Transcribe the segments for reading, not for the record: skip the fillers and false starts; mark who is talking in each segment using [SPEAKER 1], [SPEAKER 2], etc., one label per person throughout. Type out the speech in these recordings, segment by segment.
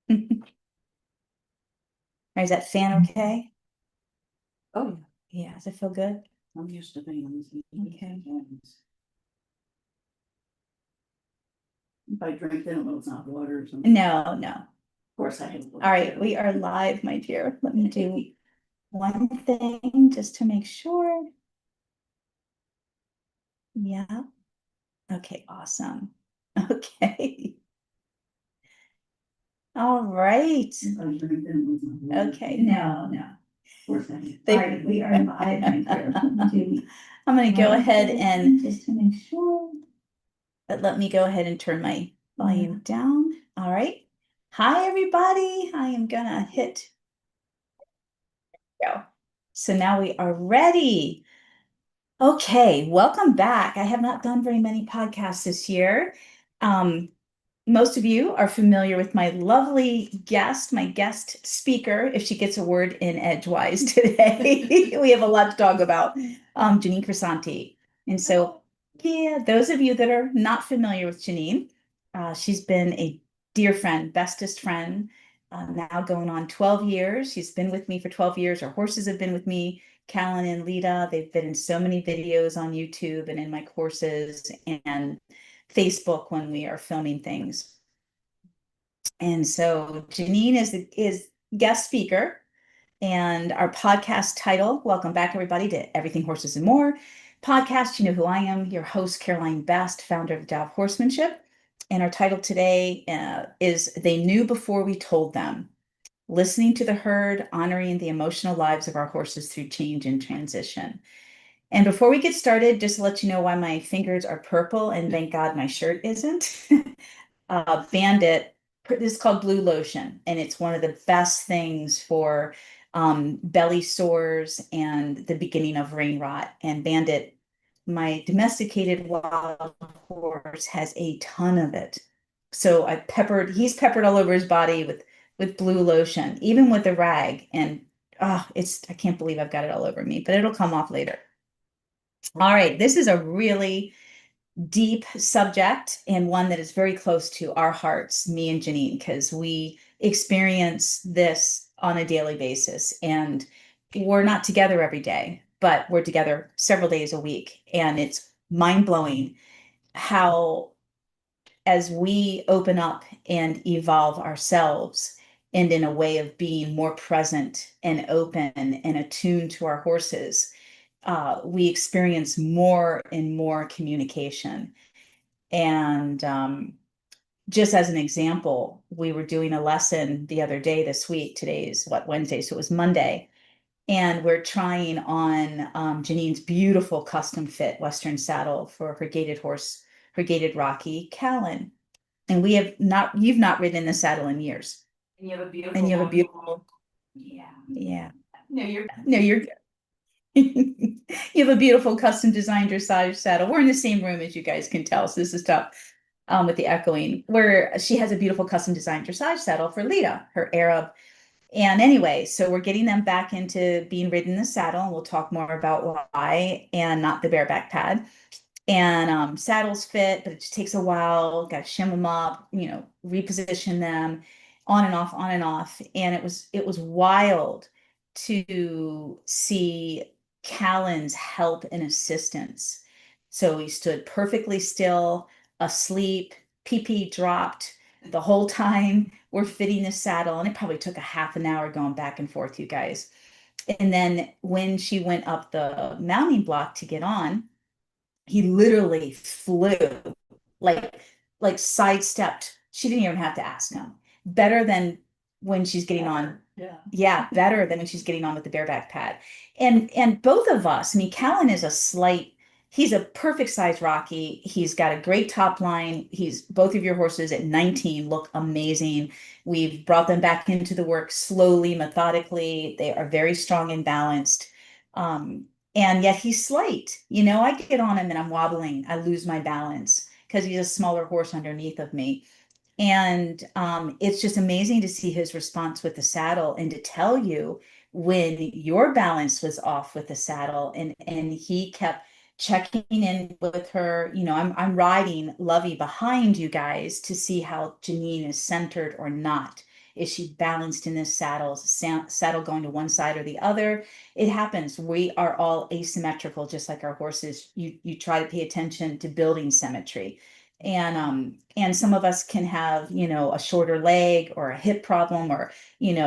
[SPEAKER 1] Is that fan okay?
[SPEAKER 2] Oh,
[SPEAKER 1] Yeah, does it feel good?
[SPEAKER 2] I'm used to fans.
[SPEAKER 1] Okay.
[SPEAKER 2] If I drink, then it's not water or something.
[SPEAKER 1] No, no.
[SPEAKER 2] Of course I have.
[SPEAKER 1] All right, we are live, my dear. Let me do one thing just to make sure. Yeah. Okay, awesome. Okay. All right.
[SPEAKER 2] If I drink, then it's not water.
[SPEAKER 1] Okay, no, no.
[SPEAKER 2] Of course I have.
[SPEAKER 1] They-
[SPEAKER 2] All right, we are live, my dear.
[SPEAKER 1] I'm gonna go ahead and
[SPEAKER 2] Just to make sure.
[SPEAKER 1] let me go ahead and turn my volume down. All right. Hi, everybody. I am gonna hit go. So now we are ready. Okay, welcome back. I have not done very many podcasts this year. Um, Most of you are familiar with my lovely guest, my guest speaker, if she gets a word in edgewise today. We have a lot to talk about, Jeaneen Crisante. And so, yeah, those of you that are not familiar with Jeaneen, she's been a dear friend, bestest friend, now going on 12 years. She's been with me for 12 years. Our horses have been with me, Callan and Lita. They've been in so many videos on YouTube and in my courses and Facebook when we are filming things. And so Jeaneen is guest speaker, and our podcast title, welcome back everybody to Everything Horses and More podcast. You know who I am, your host, Caroline Best, founder of Tao of Horsemanship. And our title today is They Knew Before We Told Them, Listening to the Herd, Honoring the Emotional Lives of Our Horses Through Change and Transition. And before we get started, just to let you know why my fingers are purple, and thank God my shirt isn't. Bandit, this is called Blue Lotion, and it's one of the best things for belly sores and the beginning of rain rot. And Bandit, my domesticated wild horse, has a ton of it. So he's peppered all over his body with blue lotion, even with the rag. And I can't believe I've got it all over me, but it'll come off later. All right, this is a really deep subject and one that is very close to our hearts, me and Jeaneen, because we experience this on a daily basis. And we're not together every day, but we're together several days a week. And it's mind blowing how, as we open up and evolve ourselves and in a way of being more present and open and attuned to our horses, we experience more and more communication. And just as an example, we were doing a lesson the other day this week. Today is what, Wednesday? So it was Monday. And we're trying on Jeaneen's beautiful custom fit Western saddle for her gaited horse, her gaited Rocky, Callan. And you've not ridden in the saddle in years.
[SPEAKER 2] And you have a beautiful.
[SPEAKER 1] And you have a beautiful,
[SPEAKER 2] Yeah.
[SPEAKER 1] yeah.
[SPEAKER 2] No, you're.
[SPEAKER 1] You have a beautiful custom designed dressage saddle. We're in the same room, as you guys can tell, so this is tough with the echoing. Where she has a beautiful custom designed dressage saddle for Lita, her Arab. And anyway, so we're getting them back into being ridden in the saddle, and we'll talk more about why, and not the bareback pad. And saddles fit, but it just takes a while. Got to shim them up, reposition them, on and off, on and off. And it was wild to see Callan's help and assistance. So he stood perfectly still, asleep, PP dropped the whole time we're fitting the saddle, and it probably took a half an hour going back and forth, you guys. And then when she went up the mounting block to get on, he literally flew, like sidestepped. She didn't even have to ask him. Better than when she's getting on. Yeah, better than when she's getting on with the bareback pad. And both of us, I mean, Callan is he's a perfect size Rocky. He's got a great top line. Both of your horses at 19 look amazing. We've brought them back into the work slowly, methodically. They are very strong and balanced. Um, and yet he's slight. I get on him and I'm wobbling. I lose my balance because he's a smaller horse underneath of me. And it's just amazing to see his response with the saddle and to tell you when your balance was off with the saddle. And he kept checking in with her. I'm riding Lovey behind you guys to see how Jeaneen is centered or not. Is she balanced in this saddle? Is the saddle going to one side or the other? It happens. We are all asymmetrical, just like our horses. You try to pay attention to building symmetry. And some of us can have, a shorter leg or a hip problem or,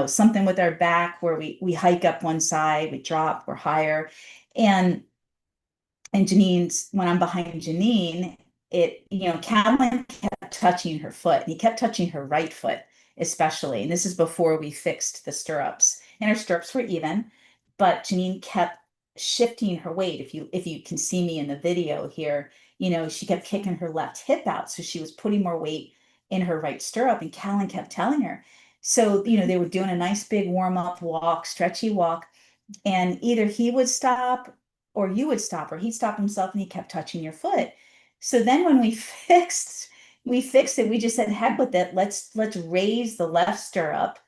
[SPEAKER 1] something with our back where we hike up one side, we drop, we're higher. And Jeaneen's, when I'm behind Jeaneen, Calvin kept touching her foot. And he kept touching her right foot, especially. And this is before we fixed the stirrups. And her stirrups were even, but Jeaneen kept shifting her weight. If you can see me in the video here, she kept kicking her left hip out. So she was putting more weight in her right stirrup. And Calvin kept telling her. So, they were doing a nice big warm-up walk, stretchy walk, and either he would stop or you would stop, or he'd stop himself and he kept touching your foot. So then when we fixed it, we just said, heck with it. Let's raise the left stirrup.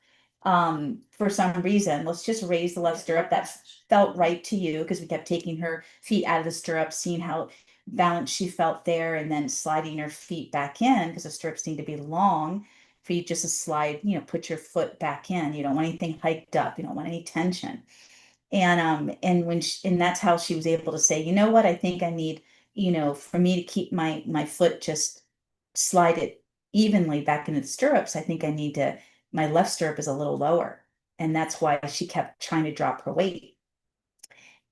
[SPEAKER 1] For some reason, let's just raise the left stirrup. That felt right to you because we kept taking her feet out of the stirrup, seeing how balanced she felt there, and then sliding her feet back in because the stirrups need to be long for you just to slide, put your foot back in. You don't want anything hiked up. You don't want any tension. And that's how she was able to say, you know what, I think I need, for me to keep my foot just slide it evenly back into the stirrups, I think I need to, my left stirrup is a little lower. And that's why she kept trying to drop her weight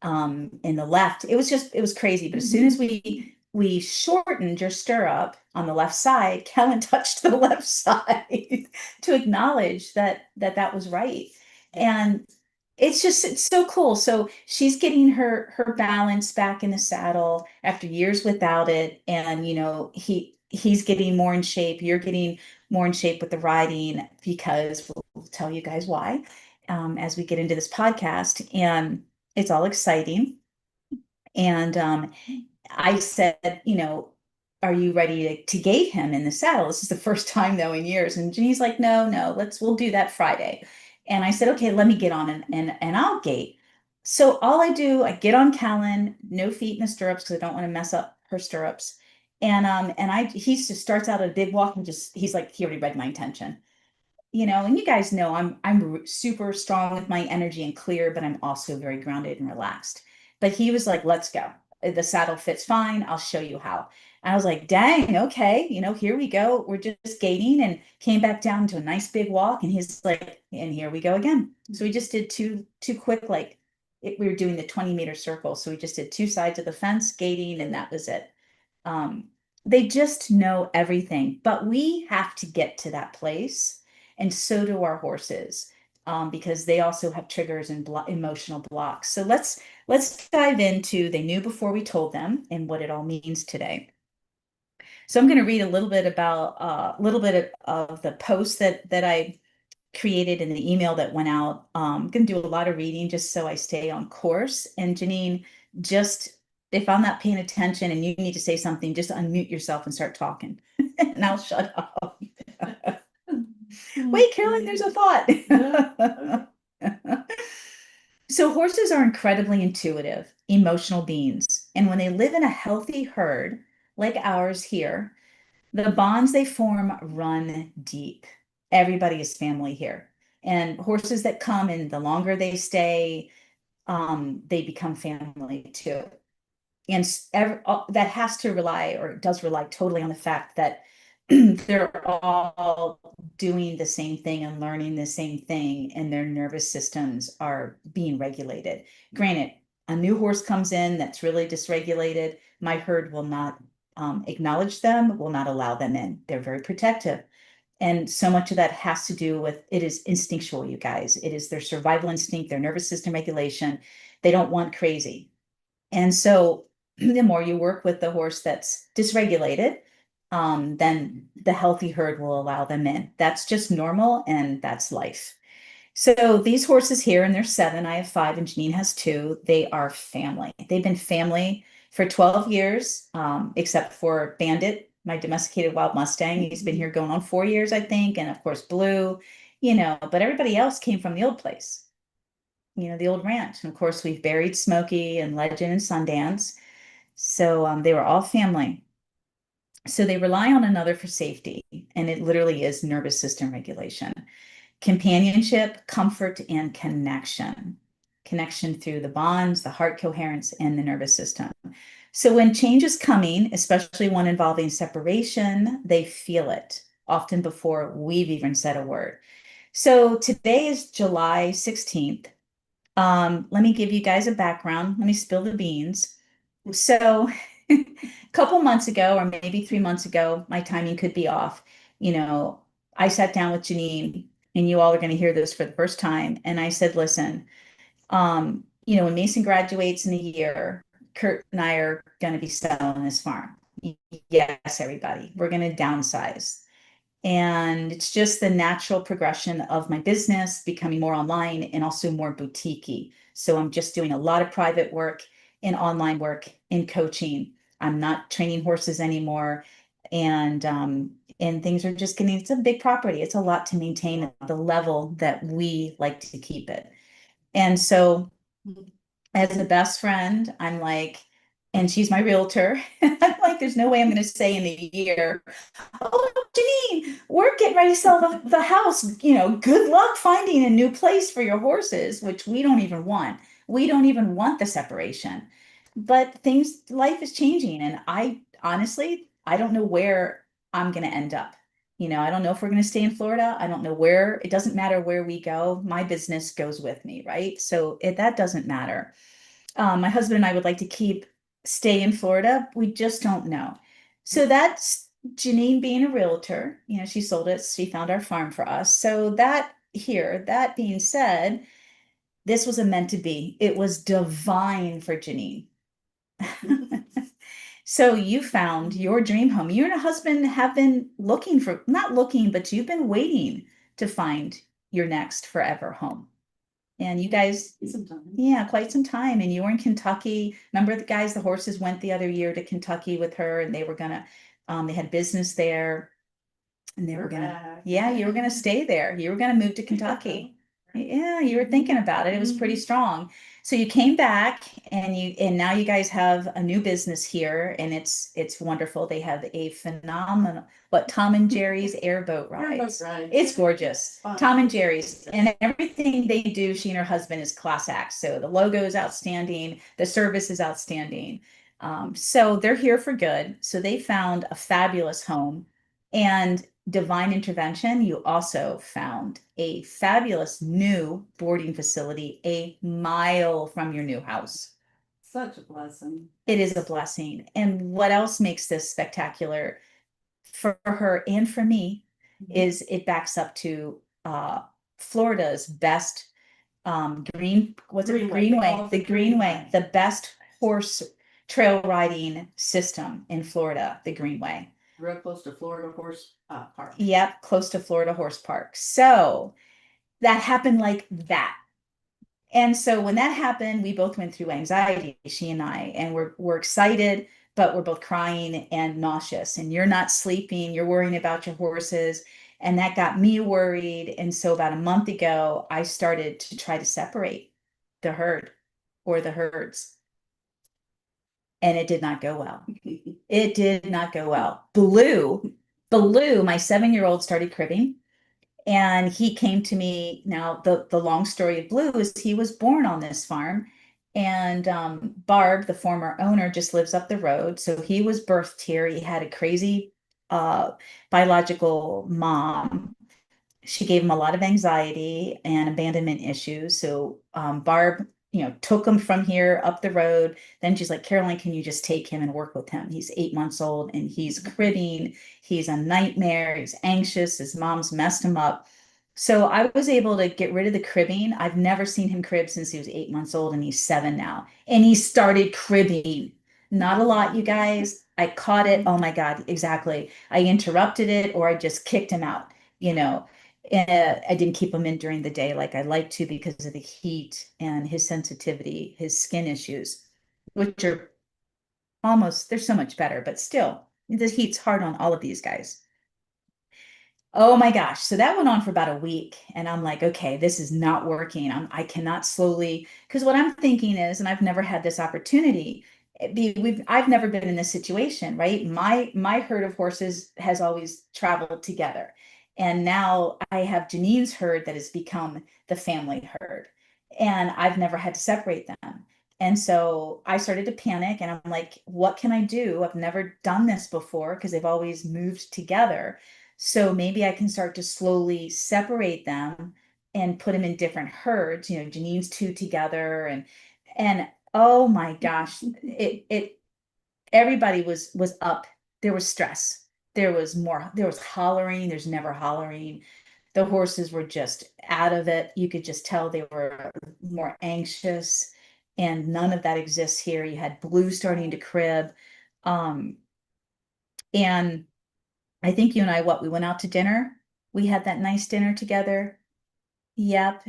[SPEAKER 1] in the left. It was crazy. But as soon as we shortened your stirrup on the left side, Kellen touched the left side to acknowledge that was right. And it's so cool. So she's getting her balance back in the saddle after years without it. And he's getting more in shape. You're getting more in shape with the riding because we'll tell you guys why as we get into this podcast. And it's all exciting. And I said, are you ready to gate him in the saddle? This is the first time though in years. And Jeannie's like, no, we'll do that Friday. And I said, okay, let me get on and I'll gate. So all I do, I get on Callan, no feet in the stirrups because I don't want to mess up her stirrups. And he just starts out at a big walk and he's like, he already read my intention. And you guys know I'm super strong with my energy and clear, but I'm also very grounded and relaxed. But he was like, let's go. The saddle fits fine. I'll show you how. And I was like, dang, okay, here we go. We're just gating and came back down to a nice big walk. And he's like, and here we go again. So we just did two quick, we were doing the 20-meter circle. So we just did two sides of the fence gating, and that was it. Um, they just know everything, but we have to get to that place, and so do our horses, because they also have triggers and emotional blocks. So let's dive into they knew before we told them and what it all means today. So I'm going to read a little bit of the post that I created in the email that went out. I'm going to do a lot of reading just so I stay on course. And Jeaneen, just if I'm not paying attention and you need to say something, just unmute yourself and start talking, and I'll shut up. Wait, Caroline, there's a thought. So horses are incredibly intuitive, emotional beings. And when they live in a healthy herd, like ours here, the bonds they form run deep. Everybody is family here. And horses that come and the longer they stay, they become family too. And that has to rely, or does rely totally on the fact that they're all doing the same thing and learning the same thing, and their nervous systems are being regulated. Granted, a new horse comes in that's really dysregulated, my herd will not acknowledge them, will not allow them in. They're very protective. And so much of that has to do with it is instinctual, you guys. It is their survival instinct, their nervous system regulation. They don't want crazy. And so the more you work with the horse that's dysregulated, then the healthy herd will allow them in. That's just normal and that's life. So these horses here, and there's 7, I have 5, and Jeaneen has 2. They are family. They've been family for 12 years, except for Bandit, my domesticated wild Mustang. He's been here going on 4 years, I think. And of course, Blue, but everybody else came from the old place, the old ranch. And of course, we've buried Smokey and Legend and Sundance. So they were all family. So they rely on another for safety, and it literally is nervous system regulation. companionship, comfort, and connection. Connection through the bonds, the heart coherence, and the nervous system. So when change is coming, especially one involving separation, they feel it often before we've even said a word. So today is July 16th. Let me give you guys a background. Let me spill the beans. So a couple months ago, or maybe 3 months ago, my timing could be off. You know, I sat down with Jeaneen, and you all are going to hear this for the first time. And I said, listen, when Mason graduates in a year, Kurt and I are going to be selling this farm. Yes, everybody, we're going to downsize. And it's just the natural progression of my business becoming more online and also more boutique-y. So I'm just doing a lot of private work and online work in coaching. I'm not training horses anymore. And things are just getting, it's a big property. It's a lot to maintain at the level that we like to keep it. And so as a best friend, I'm like, and she's my realtor. I'm like, there's no way I'm going to say in a year, oh, Jeaneen, we're getting ready to sell the house. Good luck finding a new place for your horses, which we don't even want. We don't even want the separation. But life is changing. And I honestly, I don't know where I'm going to end up. I don't know if we're going to stay in Florida. I don't know where. It doesn't matter where we go. My business goes with me, right? So that doesn't matter. My husband and I would like to stay in Florida. We just don't know. So that's Jeaneen being a realtor. She sold it. She found our farm for us. So that being said, this was a meant to be. It was divine for Jeaneen. So you found your dream home. You and a husband have been not looking, but you've been waiting to find your next forever home. And you guys, yeah, quite some time. And you were in Kentucky. Remember the horses went the other year to Kentucky with her, and they had business there. And they were gonna, yeah, you were gonna stay there. You were gonna move to Kentucky. Yeah, you were thinking about it. It was pretty strong. So you came back and now you guys have a new business here and it's wonderful. They have a phenomenal, Tom and Jerry's airboat rides. It's gorgeous. Tom and Jerry's and everything they do, she and her husband is class act. So the logo is outstanding. The service is outstanding. So they're here for good. So they found a fabulous home and divine intervention, you also found a fabulous new boarding facility a mile from your new house.
[SPEAKER 2] Such a blessing.
[SPEAKER 1] It is a blessing. And what else makes this spectacular for her and for me is it backs up to Florida's best Greenway, the Greenway, the best horse trail riding system in Florida, the Greenway.
[SPEAKER 2] Real close to Florida Horse Park.
[SPEAKER 1] Yep, close to Florida Horse Park. So that happened like that. And so when that happened, we both went through anxiety, she and I, and we're excited, but we're both crying and nauseous. And you're not sleeping, you're worrying about your horses. And that got me worried. And so about a month ago, I started to try to separate the herd or the herds. And it did not go well. It did not go well. Blue, my 7-year-old started cribbing. And he came to me. Now, the long story of Blue is he was born on this farm. And Barb, the former owner, just lives up the road. So he was birthed here. He had a crazy biological mom. She gave him a lot of anxiety and abandonment issues. So Barb, took him from here up the road. Then she's like, Caroline, can you just take him and work with him? He's 8 months old and he's cribbing. He's a nightmare. He's anxious. His mom's messed him up. So I was able to get rid of the cribbing. I've never seen him crib since he was 8 months old and he's 7 now. And he started cribbing. Not a lot, you guys. I caught it. Oh my God, exactly. I interrupted it or I just kicked him out, you know. I didn't keep him in during the day like I like to because of the heat and his sensitivity, his skin issues, which are they're so much better, but still, the heat's hard on all of these guys. Oh my gosh. So that went on for about a week. And I'm like, okay, this is not working. I cannot slowly, because what I'm thinking is, and I've never had this opportunity, I've never been in this situation, right? My herd of horses has always traveled together. And now I have Jeaneen's herd that has become the family herd. And I've never had to separate them. And so I started to panic and I'm like, what can I do? I've never done this before because they've always moved together. So maybe I can start to slowly separate them and put them in different herds, Jeaneen's two together and oh my gosh, it everybody was up. There was stress. There was hollering, there's never hollering. The horses were just out of it. You could just tell they were more anxious, and none of that exists here. You had Blue starting to crib. Um, and I think you and I, we went out to dinner. We had that nice dinner together. Yep.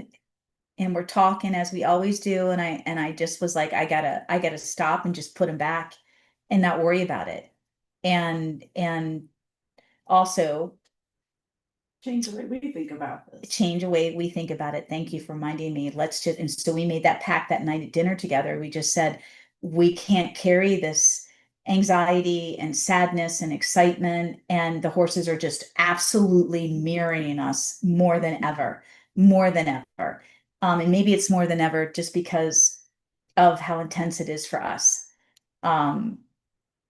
[SPEAKER 1] And we're talking as we always do. And I just was like, I gotta stop and just put him back and not worry about it. And also
[SPEAKER 2] Change the way we think about this.
[SPEAKER 1] change the way we think about it. Thank you for reminding me. And so we made that pact that night at dinner together. We just said, we can't carry this anxiety and sadness and excitement. And the horses are just absolutely mirroring us more than ever, more than ever. And maybe it's more than ever just because of how intense it is for us. Um,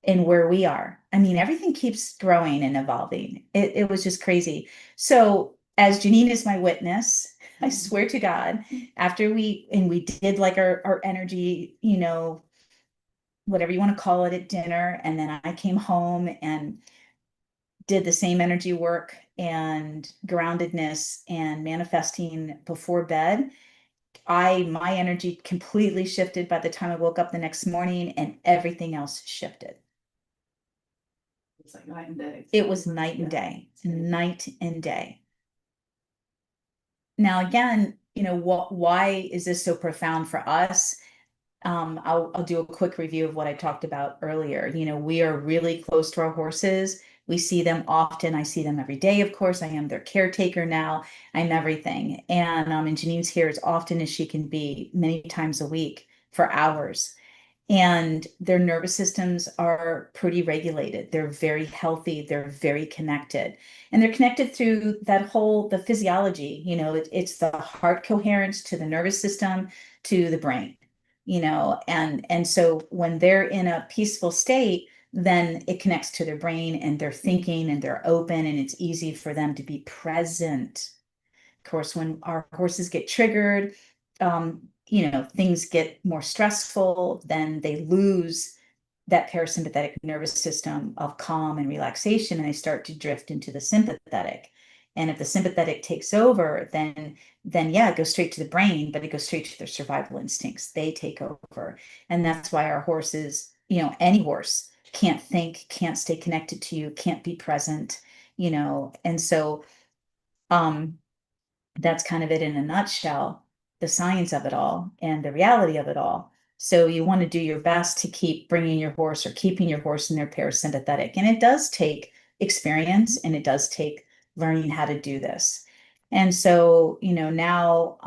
[SPEAKER 1] and where we are. I mean, everything keeps growing and evolving. It was just crazy. So, as Jeaneen is my witness, I swear to God, after we did like our energy, whatever you want to call it at dinner, and then I came home and did the same energy work and groundedness and manifesting before bed. My energy completely shifted by the time I woke up the next morning and everything else shifted.
[SPEAKER 2] It's like night and day.
[SPEAKER 1] It was night and day, night and day. Now, again, why is this so profound for us? I'll do a quick review of what I talked about earlier. We are really close to our horses. We see them often. I see them every day, of course. I am their caretaker now. I'm everything. And Jeaneen's here as often as she can be, many times a week for hours. And their nervous systems are pretty regulated. They're very healthy. They're very connected. And they're connected through the physiology. It's the heart coherence to the nervous system to the brain, and so when they're in a peaceful state, then it connects to their brain and they're thinking and they're open and it's easy for them to be present. Of course, when our horses get triggered, things get more stressful, then they lose that parasympathetic nervous system of calm and relaxation, and they start to drift into the sympathetic. And if the sympathetic takes over, then yeah, it goes straight to the brain, but it goes straight to their survival instincts. They take over. And that's why our horses, any horse can't think, can't stay connected to you, can't be present, and so um that's kind of it in a nutshell, the science of it all and the reality of it all. So you want to do your best to keep bringing your horse or keeping your horse in their parasympathetic. And it does take experience and it does take learning how to do this. And so, now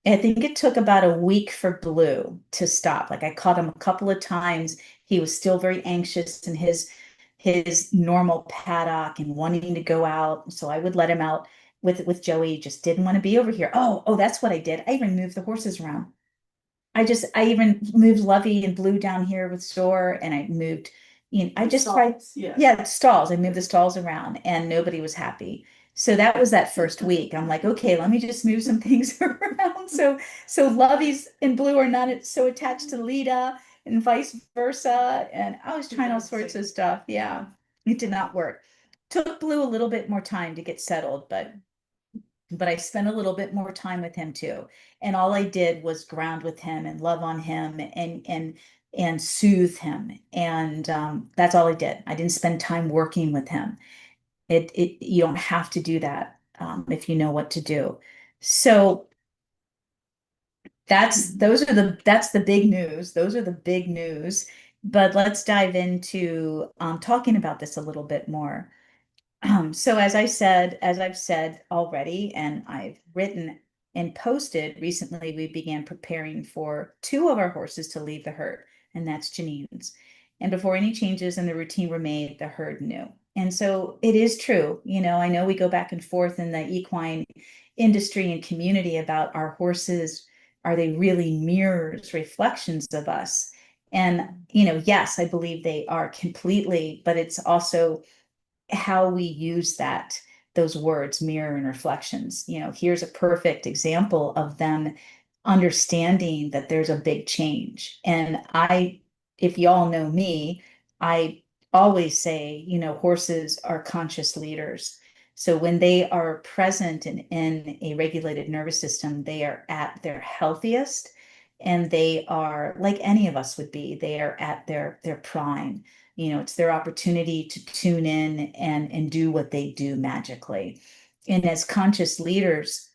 [SPEAKER 1] I think it took about a week for Blue to stop. Like I caught him a couple of times. He was still very anxious in his normal paddock and wanting to go out. So I would let him out with Joey, just didn't want to be over here. Oh, that's what I did. I even moved the horses around. I even moved Lovey and Blue down here with Store, and I moved, I
[SPEAKER 2] The
[SPEAKER 1] just tried,
[SPEAKER 2] stalls, yes.
[SPEAKER 1] yeah, the stalls. I moved the stalls around, and nobody was happy. So that was that first week. I'm like, okay, let me just move some things around. So Lovey's and Blue are not so attached to Lita, and vice versa. And I was trying all sorts of stuff. Yeah, it did not work. Took Blue a little bit more time to get settled, but I spent a little bit more time with him too. And all I did was ground with him and love on him and soothe him. And that's all I did. I didn't spend time working with him. It you don't have to do that if you know what to do. So that's the big news. Those are the big news. But let's dive into talking about this a little bit more. So as I've said already, and I've written and posted recently, we began preparing for two of our horses to leave the herd, and that's Jeaneen's. And before any changes in the routine were made, the herd knew. And so it is true. I know we go back and forth in the equine industry and community about our horses. Are they really mirrors, reflections of us? And, yes, I believe they are completely, but it's also how we use those words, mirror and reflections. Here's a perfect example of them understanding that there's a big change. And if y'all know me, I always say, horses are conscious leaders. So when they are present and in a regulated nervous system, they are at their healthiest, and they are like any of us would be. They are at their prime. It's their opportunity to tune in and do what they do magically. And as conscious leaders,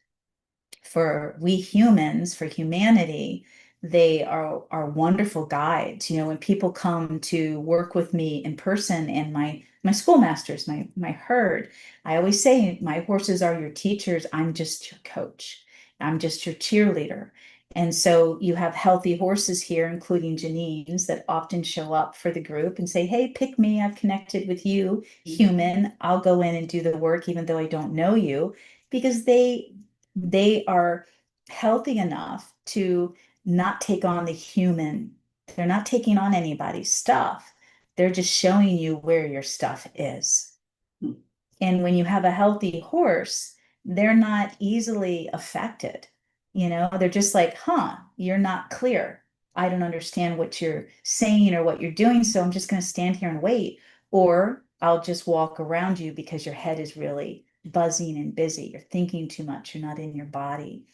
[SPEAKER 1] for we humans, for humanity, they are wonderful guides. When people come to work with me in person, and my schoolmasters, my herd, I always say my horses are your teachers. I'm just your coach. I'm just your cheerleader. And so you have healthy horses here, including Jeaneen's, that often show up for the group and say, "Hey, pick me. I've connected with you, human. I'll go in and do the work, even though I don't know you," because they are healthy enough to not take on the human. They're not taking on anybody's stuff. They're just showing you where your stuff is.
[SPEAKER 2] Hmm.
[SPEAKER 1] And when you have a healthy horse, they're not easily affected. They're just like, huh, you're not clear. I don't understand what you're saying or what you're doing. So I'm just going to stand here and wait. Or I'll just walk around you because your head is really buzzing and busy. You're thinking too much. You're not in your body.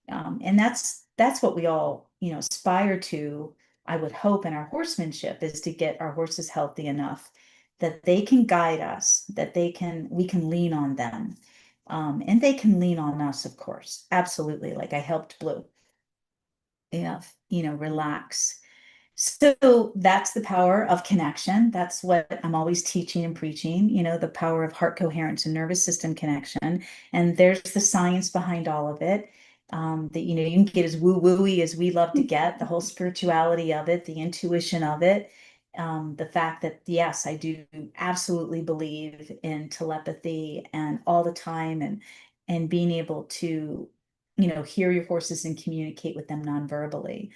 [SPEAKER 1] And that's what we all, aspire to, I would hope, in our horsemanship, is to get our horses healthy enough that they can guide us, that we can lean on them. And they can lean on us, of course. Absolutely. Like I helped Blue, relax. So that's the power of connection. That's what I'm always teaching and preaching, the power of heart coherence and nervous system connection. And there's the science behind all of it. That you can get as woo-wooey as we love to get, the whole spirituality of it, the intuition of it, the fact that yes, I do absolutely believe in telepathy and all the time, and being able to, hear your horses and communicate with them non-verbally.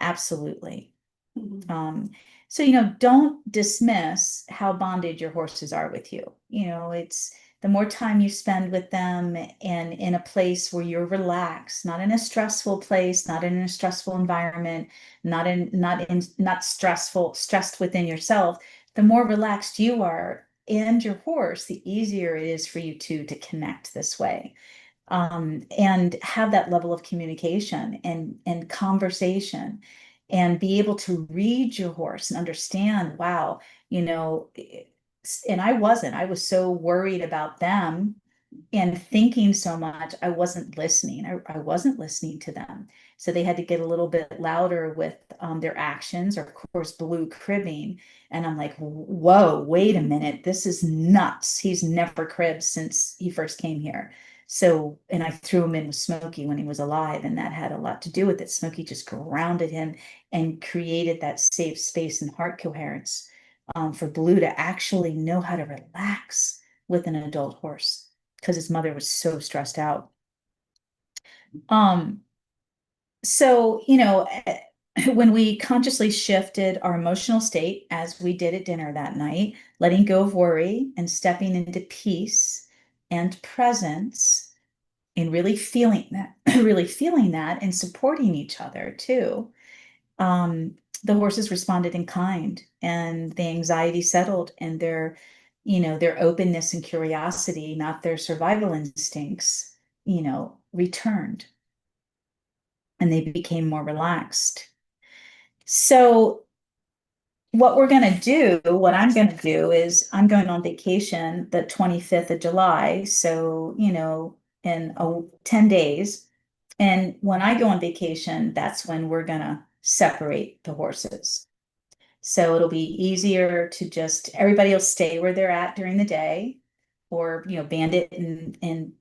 [SPEAKER 1] Absolutely.
[SPEAKER 2] Mhm.
[SPEAKER 1] So, don't dismiss how bonded your horses are with you. It's the more time you spend with them and in a place where you're relaxed, not in a stressful place, not in a stressful environment, not stressed within yourself, the more relaxed you are and your horse, the easier it is for you to connect this way, and have that level of communication and conversation, and be able to read your horse and understand, wow, and I was so worried about them and thinking so much, I wasn't listening. I wasn't listening to them. So they had to get a little bit louder with their actions, or of course, Blue cribbing. And I'm like, whoa, wait a minute. This is nuts. He's never cribbed since he first came here. So, and I threw him in with Smokey when he was alive, and that had a lot to do with it. Smokey just grounded him and created that safe space and heart coherence, for Blue to actually know how to relax with an adult horse, because his mother was so stressed out. Um, so, when we consciously shifted our emotional state, as we did at dinner that night, letting go of worry and stepping into peace and presence, and really feeling that, really feeling that, and supporting each other too, um, the horses responded in kind, and the anxiety settled, and their openness and curiosity, not their survival instincts, returned, and they became more relaxed. So what I'm going to do is I'm going on vacation the 25th of July. So, in 10 days. And when I go on vacation, that's when we're going to separate the horses. So it'll be easier to just, everybody will stay where they're at during the day, or, Bandit and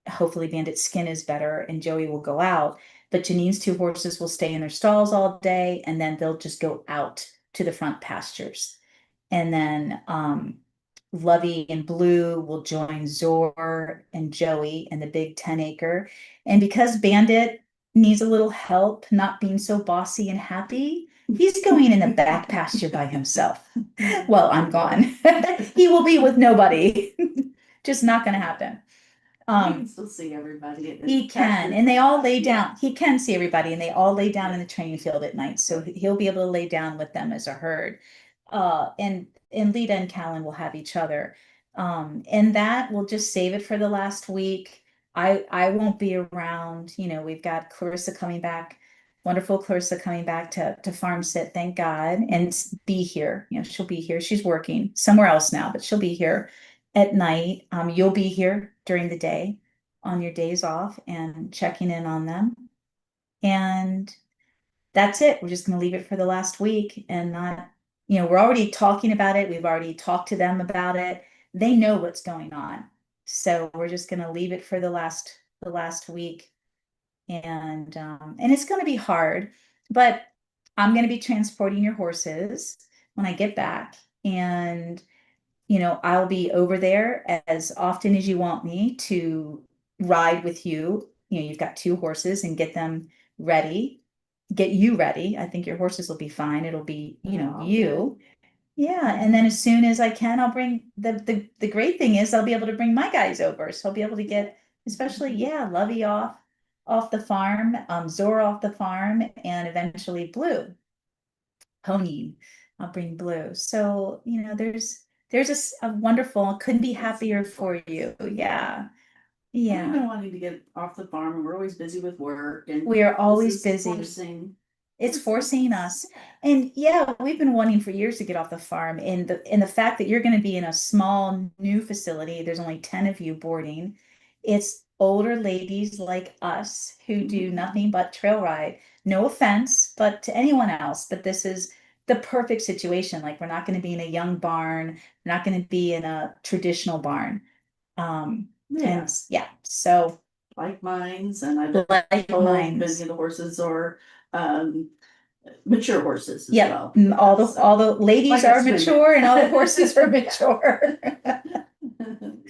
[SPEAKER 1] hopefully Bandit's skin is better and Joey will go out. But Janeen's two horses will stay in their stalls all day, and then they'll just go out to the front pastures. And then Lovey and Blue will join Zor and Joey in the big 10 acre. And because Bandit needs a little help not being so bossy and happy, he's going in the back pasture by himself. Well, I'm gone. He will be with nobody. Just not going to happen.
[SPEAKER 2] You can still see everybody at the
[SPEAKER 1] He can, and they all lay down. He can see everybody, and they all lay down in the training field at night. So he'll be able to lay down with them as a herd. And Lita and Callan will have each other. And that we'll just save it for the last week. I won't be around. You know, we've got Clarissa coming back, wonderful Clarissa coming back to farm sit, thank God, and be here. You know, she'll be here. She's working somewhere else now, but she'll be here at night. You'll be here during the day on your days off and checking in on them. And that's it. We're just going to leave it for the last week and not, you know, we're already talking about it. We've already talked to them about it. They know what's going on. So we're just going to leave it for the last week. And it's going to be hard, but I'm going to be transporting your horses when I get back. And I'll be over there as often as you want me to ride with you. You know, you've got two horses and get them ready, get you ready. I think your horses will be fine. It'll be,
[SPEAKER 2] Oh,
[SPEAKER 1] you. Yeah. And then as soon as I can, I'll bring the great thing is I'll be able to bring my guys over. So I'll be able to get, especially, yeah, Lovey off the farm, Zora off the farm, and eventually Blue pony. I'll bring Blue. So, there's a wonderful, couldn't be happier for you. Yeah.
[SPEAKER 2] We've
[SPEAKER 1] Yeah.
[SPEAKER 2] been wanting to get off the farm, and we're always busy with work, and
[SPEAKER 1] We are always
[SPEAKER 2] this is
[SPEAKER 1] busy.
[SPEAKER 2] It's
[SPEAKER 1] Forcing us. And yeah, we've been wanting for years to get off the farm. And the fact that you're going to be in a small new facility, there's only 10 of you boarding. It's older ladies like us who do nothing but trail ride. No offense, but to anyone else, but this is the perfect situation. Like we're not going to be in a young barn, we're not going to be in a traditional barn.
[SPEAKER 2] Yeah.
[SPEAKER 1] And yeah, so
[SPEAKER 2] like mines, and I've
[SPEAKER 1] like
[SPEAKER 2] told
[SPEAKER 1] mines.
[SPEAKER 2] many of the horses or mature horses as
[SPEAKER 1] Yeah,
[SPEAKER 2] well.
[SPEAKER 1] all the
[SPEAKER 2] So,
[SPEAKER 1] all the ladies
[SPEAKER 2] like
[SPEAKER 1] are
[SPEAKER 2] us women.
[SPEAKER 1] mature and all the horses are mature.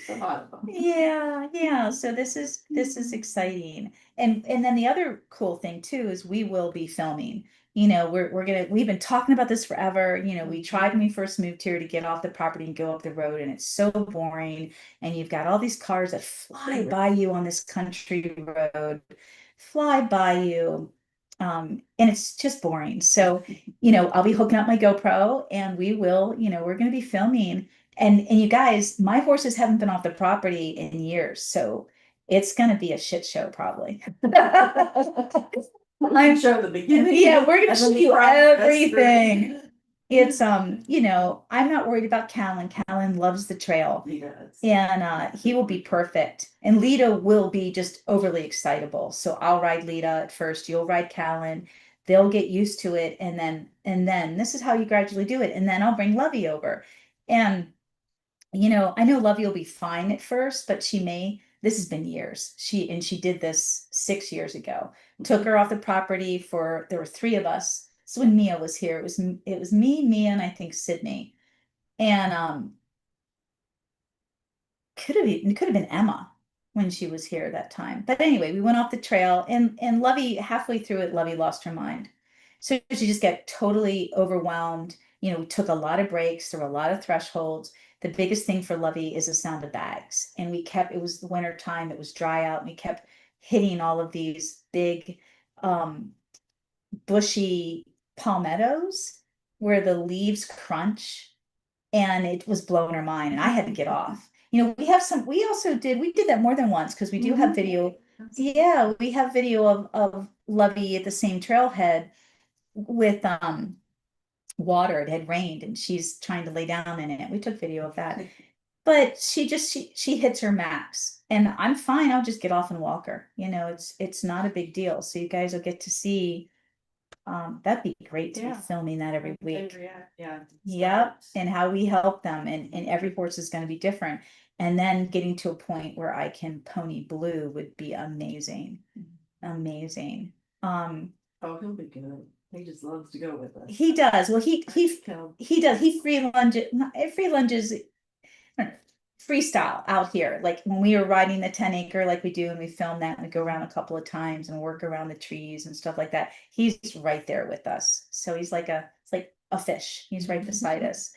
[SPEAKER 2] A lot of them.
[SPEAKER 1] Yeah, yeah. So this is exciting. And then the other cool thing too is we will be filming. We've been talking about this forever. We tried when we first moved here to get off the property and go up the road, and it's so boring. And you've got all these cars that fly by you on this country road, fly by you. And it's just boring. So, I'll be hooking up my GoPro and we're gonna be filming. And you guys, my horses haven't been off the property in years, so it's gonna be a shit show probably.
[SPEAKER 2] I'm sure the beginning.
[SPEAKER 1] Yeah, we're gonna
[SPEAKER 2] and
[SPEAKER 1] show
[SPEAKER 2] then
[SPEAKER 1] you
[SPEAKER 2] progress
[SPEAKER 1] everything.
[SPEAKER 2] through.
[SPEAKER 1] It's I'm not worried about Callan. Callan loves the trail.
[SPEAKER 2] He does.
[SPEAKER 1] And he will be perfect. And Lita will be just overly excitable. So I'll ride Lita at first, you'll ride Callan. They'll get used to it, and then this is how you gradually do it. And then I'll bring Lovey over. And I know Lovey will be fine at first, but this has been years. She did this 6 years ago. Took her off the property there were three of us. So when Mia was here, it was me, Mia, and I think Sydney. And it could have been Emma when she was here that time. But anyway, we went off the trail, and Lovey, halfway through it, Lovey lost her mind. So she just got totally overwhelmed. We took a lot of breaks through a lot of thresholds. The biggest thing for Lovey is the sound of bags. And it was the winter time, it was dry out, and we kept hitting all of these big bushy palmettos where the leaves crunch, and it was blowing her mind, and I had to get off. We did that more than once because we do have video. Yeah, we have video of Lovey at the same trailhead with water. It had rained and she's trying to lay down in it. We took video of that. But she hits her max, and I'm fine. I'll just get off and walk her. It's not a big deal. So you guys will get to see. That'd be great to be filming that every week.
[SPEAKER 2] Yeah.
[SPEAKER 1] Yep, and how we help them, and every horse is going to be different. And then getting to a point where I can pony Blue would be amazing. Amazing.
[SPEAKER 2] Oh, he'll be good. He just loves to go with us.
[SPEAKER 1] He does. Well, he does. He free lunges. freestyle out here. Like when we were riding the 10 acre, like we do, and we film that and we go around a couple of times and work around the trees and stuff like that. He's right there with us. So he's like it's like a fish. He's right beside us.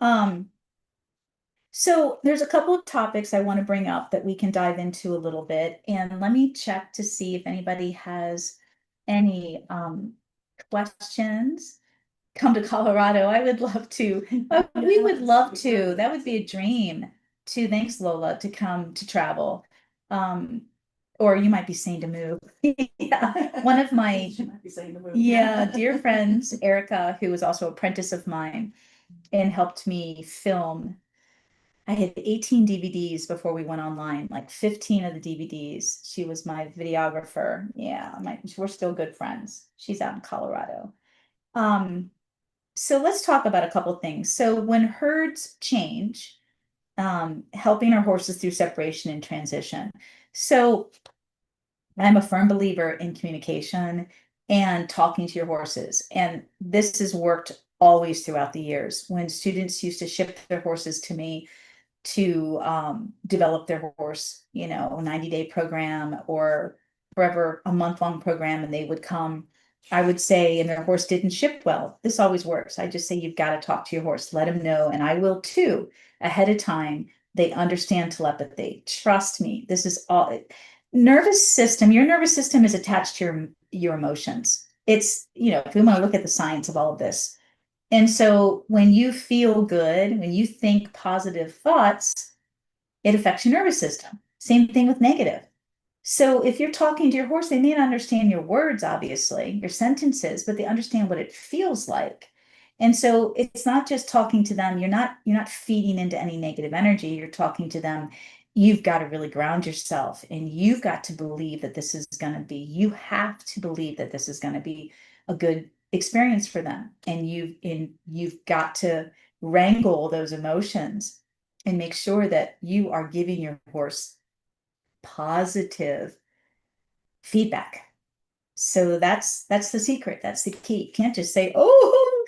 [SPEAKER 1] Um, so there's a couple of topics I want to bring up that we can dive into a little bit. And let me check to see if anybody has any questions. Come to Colorado. I would love to. We would love to. That would be a dream to, thanks Lola, to come to travel. Um, or you might be saying to move. Yeah. One of my,
[SPEAKER 2] She might be saying the word.
[SPEAKER 1] yeah, dear friends, Erica, who was also an apprentice of mine and helped me film. I had 18 DVDs before we went online, like 15 of the DVDs. She was my videographer. Yeah, we're still good friends. She's out in Colorado. Um, so let's talk about a couple things. So when herds change, helping our horses through separation and transition. So I'm a firm believer in communication and talking to your horses. And this has worked always throughout the years. When students used to ship their horses to me, to develop their horse, 90-day program or forever a month-long program, and they would come. I would say, and their horse didn't ship well. This always works. I just say, you've got to talk to your horse, let them know, and I will too, ahead of time. They understand telepathy. Trust me, this is all nervous system. Your nervous system is attached to your emotions. It's, if we want to look at the science of all of this, and so when you feel good, when you think positive thoughts, it affects your nervous system. Same thing with negative. So if you're talking to your horse, they may not understand your words, obviously, your sentences, but they understand what it feels like. And so it's not just talking to them. You're not feeding into any negative energy. You're talking to them. You've got to really ground yourself and you've got to believe that this is going to be, you have to believe that this is going to be a good experience for them. And you've got to wrangle those emotions and make sure that you are giving your horse positive feedback. So that's the secret. That's the key. You can't just say, "Oh,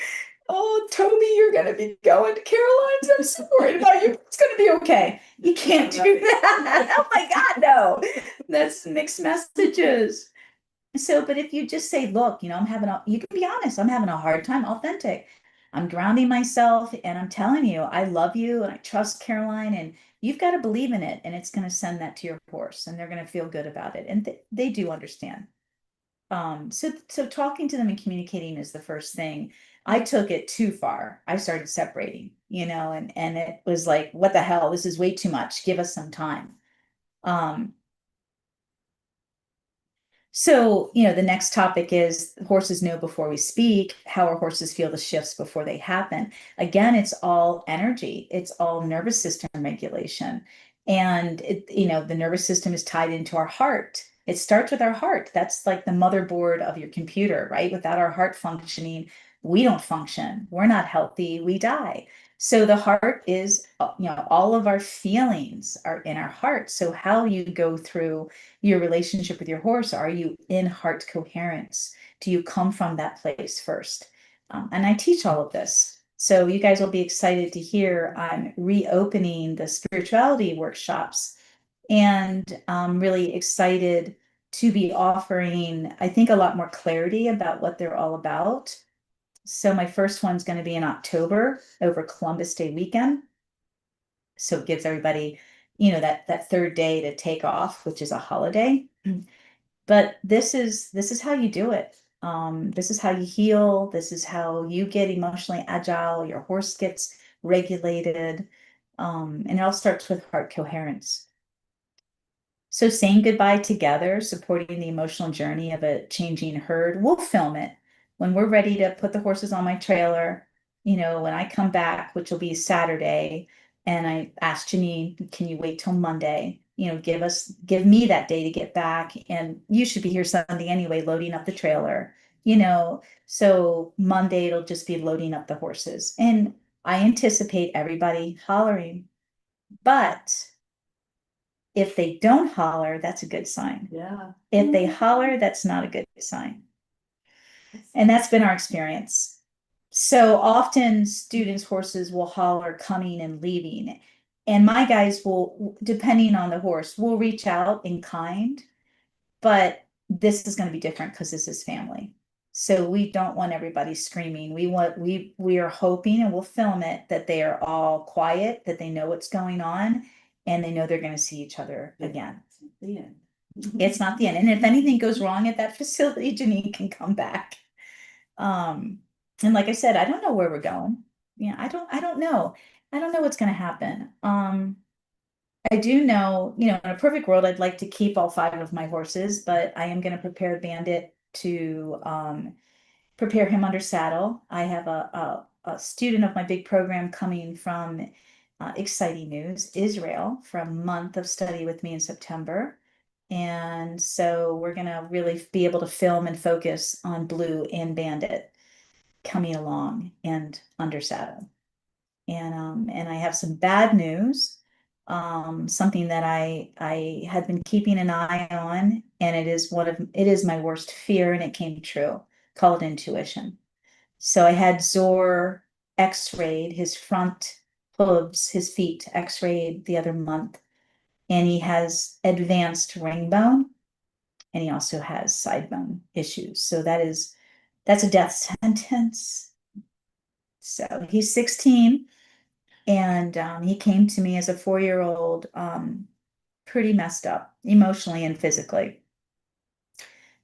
[SPEAKER 1] Toby, you're gonna be going to Caroline's. I'm so worried about you. It's gonna be okay." You can't do that. Oh my God, no. That's mixed messages. So, but if you just say, "Look, you can be honest. I'm having a hard time, authentic. I'm grounding myself, and I'm telling you, I love you, and I trust Caroline, and you've got to believe in it, and it's going to send that to your horse, and they're going to feel good about it, and they do understand." So talking to them and communicating is the first thing. I took it too far. I started separating, and it was like, what the hell? This is way too much. Give us some time. Um, So, the next topic is horses know before we speak, how our horses feel the shifts before they happen. Again, it's all energy, it's all nervous system regulation. And the nervous system is tied into our heart. It starts with our heart. That's like the motherboard of your computer, right? Without our heart functioning, we don't function. We're not healthy, we die. So the heart is, all of our feelings are in our heart. So how you go through your relationship with your horse, are you in heart coherence? Do you come from that place first? And I teach all of this. So you guys will be excited to hear I'm reopening the spirituality workshops, and I'm really excited to be offering, I think, a lot more clarity about what they're all about. So my first one's going to be in October over Columbus Day weekend. So it gives everybody, that third day to take off, which is a holiday. But this is how you do it. This is how you heal. This is how you get emotionally agile. Your horse gets regulated. And it all starts with heart coherence. So saying goodbye together, supporting the emotional journey of a changing herd, we'll film it when we're ready to put the horses on my trailer. When I come back, which will be Saturday, and I asked Jeaneen, can you wait till Monday? Give me that day to get back. And you should be here Sunday anyway, loading up the trailer, so Monday it'll just be loading up the horses. And I anticipate everybody hollering, but if they don't holler, that's a good sign.
[SPEAKER 2] Yeah.
[SPEAKER 1] If they holler, that's not a good sign. And that's been our experience. So often students' horses will holler coming and leaving. And my guys will, depending on the horse, will reach out in kind, but this is going to be different because this is family. So we don't want everybody screaming. We are hoping, and we'll film it, that they are all quiet, that they know what's going on, and they know they're going to see each other again.
[SPEAKER 2] The end.
[SPEAKER 1] It's not the end. And if anything goes wrong at that facility, Jeaneen can come back. Um, and like I said, I don't know where we're going. Yeah, I don't know. I don't know what's going to happen. I do know, in a perfect world, I'd like to keep all five of my horses, but I am going to prepare Bandit to prepare him under saddle. I have a student of my big program coming from exciting news, Israel, for a month of study with me in September. And so we're going to really be able to film and focus on Blue and Bandit coming along and under saddle. And I have some bad news, something that I had been keeping an eye on, and it is my worst fear, and it came true. Call it intuition. So I had Zor x-rayed his front hooves, his feet x-rayed the other month, and he has advanced ring bone, and he also has side bone issues. So that's a death sentence. So he's 16. And he came to me as a 4-year-old, pretty messed up emotionally and physically.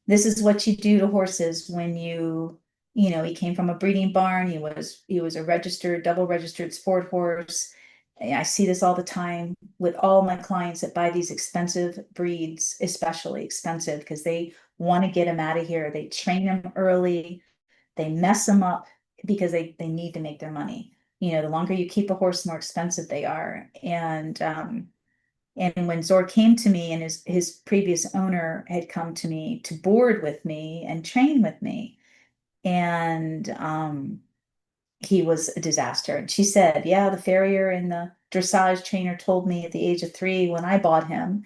[SPEAKER 1] This is what you do to horses when he came from a breeding barn. He was a double registered sport horse. I see this all the time with all my clients that buy these expensive breeds, especially expensive because they want to get them out of here. They train them early, they mess them up because they need to make their money. The longer you keep a horse, the more expensive they are. And when Zor came to me, and his previous owner had come to me to board with me and train with me, and he was a disaster. And she said, yeah, the farrier and the dressage trainer told me at the age of 3 when I bought him,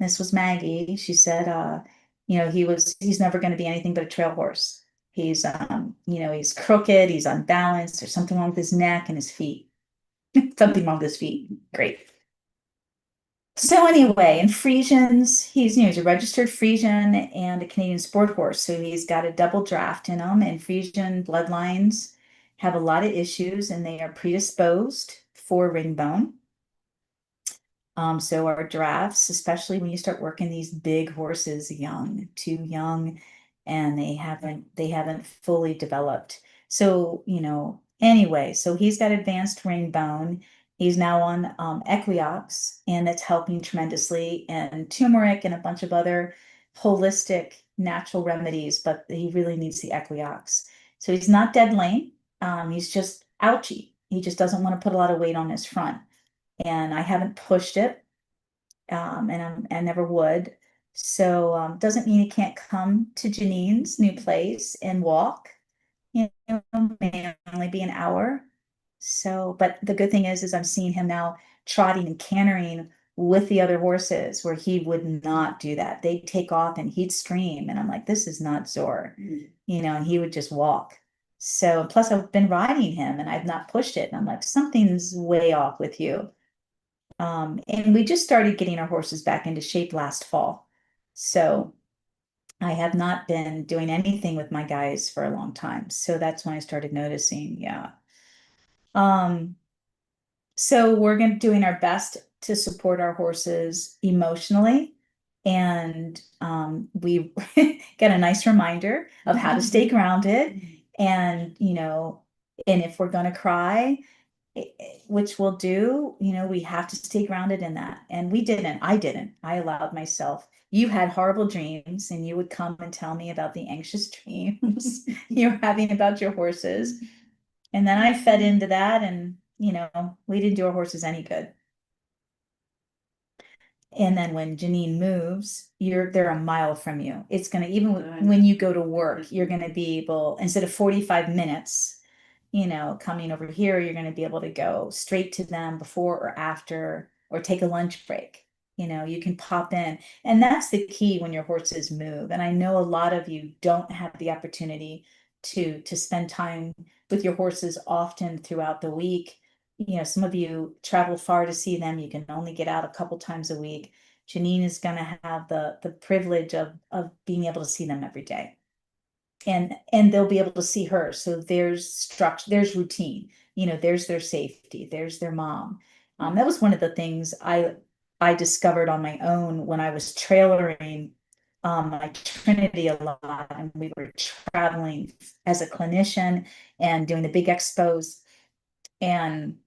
[SPEAKER 1] this was Maggie, she said, he's never going to be anything but a trail horse. He's crooked, he's unbalanced, there's something wrong with his neck and his feet. Something wrong with his feet. Great. So anyway, in Friesians, he's a registered Friesian and a Canadian sport horse. So he's got a double draft in him, and Friesian bloodlines have a lot of issues, and they are predisposed for ring bone. So our drafts, especially when you start working these big horses too young, and they haven't fully developed. So, anyway, so he's got advanced ring bone. He's now on Equiox, and it's helping tremendously, and turmeric and a bunch of other holistic natural remedies, but he really needs the Equiox. So he's not dead lame. He's just ouchy. He just doesn't want to put a lot of weight on his front, and I haven't pushed it, I never would. So doesn't mean he can't come to Jeaneen's new place and walk. May only be an hour. So, but the good thing is I'm seeing him now trotting and cantering with the other horses, where he would not do that. They'd take off and he'd scream, and I'm like, this is not Zor, and he would just walk. So plus I've been riding him and I've not pushed it, and I'm like, something's way off with you. And we just started getting our horses back into shape last fall. So I have not been doing anything with my guys for a long time. So that's when I started noticing, yeah. Um, so we're doing our best to support our horses emotionally. And we get a nice reminder of how to stay grounded. And, and if we're going to cry, which we'll do, we have to stay grounded in that. And I didn't. I allowed myself. You had horrible dreams, and you would come and tell me about the anxious dreams you're having about your horses. And then I fed into that, and, we didn't do our horses any good. And then when Jeaneen moves, they're a mile from you. It's gonna, even when you go to work, you're gonna be able, instead of 45 minutes, coming over here, you're gonna be able to go straight to them before or after, or take a lunch break. You can pop in. And that's the key when your horses move. And I know a lot of you don't have the opportunity to spend time with your horses often throughout the week. some of you travel far to see them. You can only get out a couple times a week. Jeaneen is going to have the privilege of being able to see them every day, and they'll be able to see her. So there's structure, there's routine, there's their safety, there's their mom. That was one of the things I discovered on my own when I was trailering my Trinity a lot, and we were traveling as a clinician and doing the big expos, and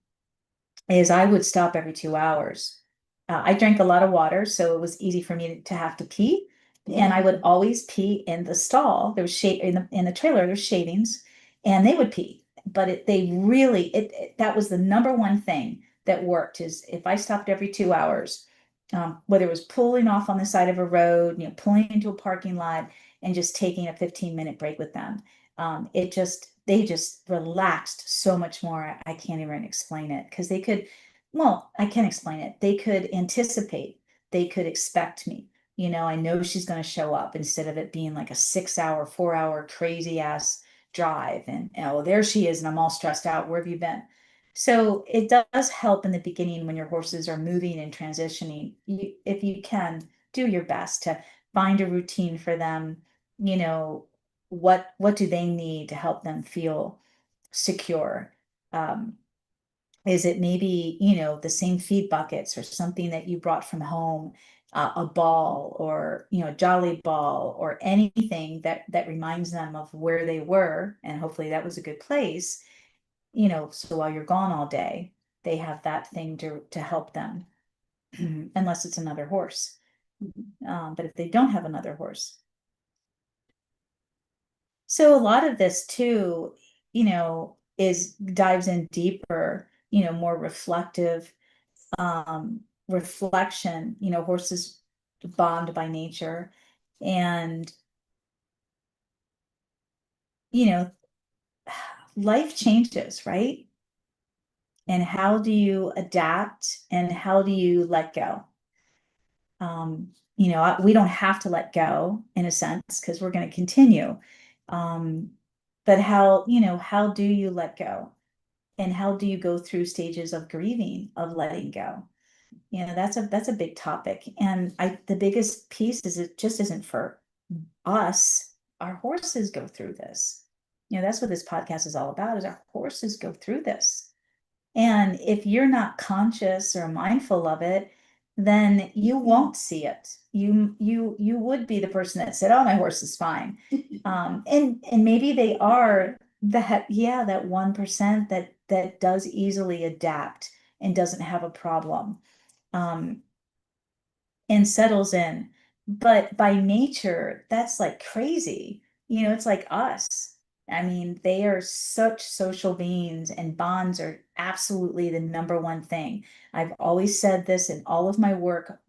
[SPEAKER 1] is I would stop every 2 hours. I drank a lot of water, so it was easy for me to have to pee. And I would always pee in the stall. There was shade in the trailer, there's shavings, and they would pee. But they really, that was the number one thing that worked is if I stopped every 2 hours, whether it was pulling off on the side of a road, pulling into a parking lot and just taking a 15-minute break with them. They just relaxed so much more. I can't even explain it because well, I can explain it. They could anticipate, they could expect me. I know she's going to show up instead of it being like a 6 hour, 4 hour crazy ass drive. And oh, there she is. And I'm all stressed out. Where have you been? So it does help in the beginning when your horses are moving and transitioning. If you can, do your best to find a routine for them. You know, what do they need to help them feel secure? Um, is it maybe, the same feed buckets or something that you brought from home, a ball or, a jolly ball or anything that reminds them of where they were, and hopefully that was a good place, so while you're gone all day, they have that thing to help them, unless it's another horse. But if they don't have another horse. So a lot of this too, is dives in deeper, more reflective, reflection, horses bond by nature. And, you know, life changes, right? And how do you adapt and how do you let go? We don't have to let go in a sense because we're going to continue. Um, but how do you let go? And how do you go through stages of grieving, of letting go? That's a big topic. And the biggest piece is it just isn't for us. Our horses go through this. That's what this podcast is all about, is our horses go through this. And if you're not conscious or mindful of it, then you won't see it. You would be the person that said, "Oh, my horse is fine," and maybe they are that 1% that does easily adapt and doesn't have a problem. Um, and settles in. But by nature, that's like crazy. It's like us. I mean, they are such social beings, and bonds are absolutely the number one thing. I've always said this in all of my work,